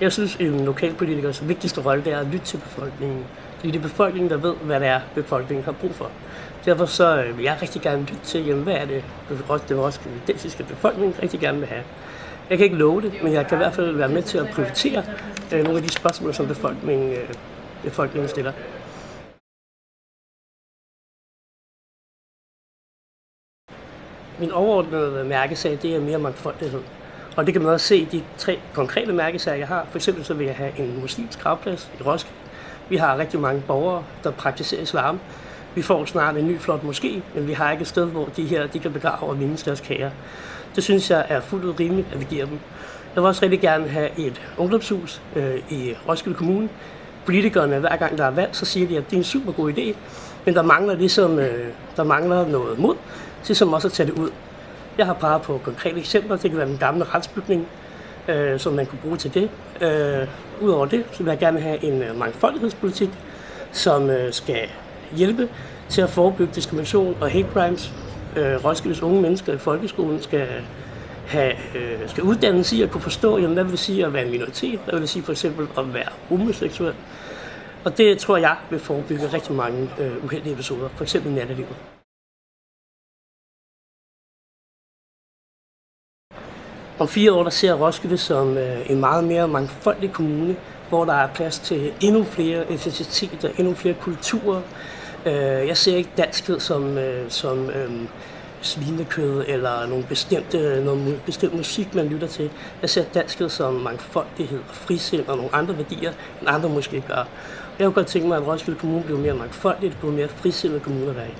Jeg synes, en lokalpolitikers vigtigste rolle det er at lytte til befolkningen. Fordi det er befolkningen, der ved, hvad det er, befolkningen har brug for. Derfor så vil jeg rigtig gerne lytte til, hvad er det, den roskildensiske befolkning rigtig gerne vil have. Jeg kan ikke love det, men jeg kan i hvert fald være med til at prioritere nogle af de spørgsmål, som befolkningen stiller. Min overordnede mærkesag, det er mere mangfoldighed. Og det kan man også se i de 3 konkrete mærkesager, jeg har. For eksempel så vil jeg have en muslimsk gravplads i Roskilde. Vi har rigtig mange borgere, der praktiserer islam. Vi får snart en ny flot moské, men vi har ikke et sted, hvor de kan begrave og mindes deres kære. Det synes jeg er fuldt ud rimeligt, at vi giver dem. Jeg vil også rigtig gerne have et ungdomshus i Roskilde Kommune. Politikerne, hver gang der er valg, så siger de, at det er en super god idé, men der mangler noget mod til som også at tage det ud. Jeg har peget på konkrete eksempler. Det kan være den gamle retsbygning, som man kunne bruge til det. Udover det, så vil jeg gerne have en mangfoldighedspolitik, som skal hjælpe til at forebygge diskrimination og hate crimes. Roskildes unge mennesker i folkeskolen skal uddannes i at kunne forstå, hvad vil det sige at være en minoritet, hvad vil det sige for eksempel at være homoseksuel. Og det tror jeg vil forebygge rigtig mange uheldige episoder, for eksempel i nattelivet. Om 4 år der ser Roskilde som en meget mere mangfoldig kommune, hvor der er plads til endnu flere etniciteter, endnu flere kulturer. Jeg ser ikke danskhed som svinekød eller noget bestemt musik, man lytter til. Jeg ser danskhed som mangfoldighed og frisind og nogle andre værdier, end andre måske gør. Jeg kunne godt tænke mig, at Roskilde Kommune bliver mere mangfoldig, det bliver mere frisindet kommune at være i.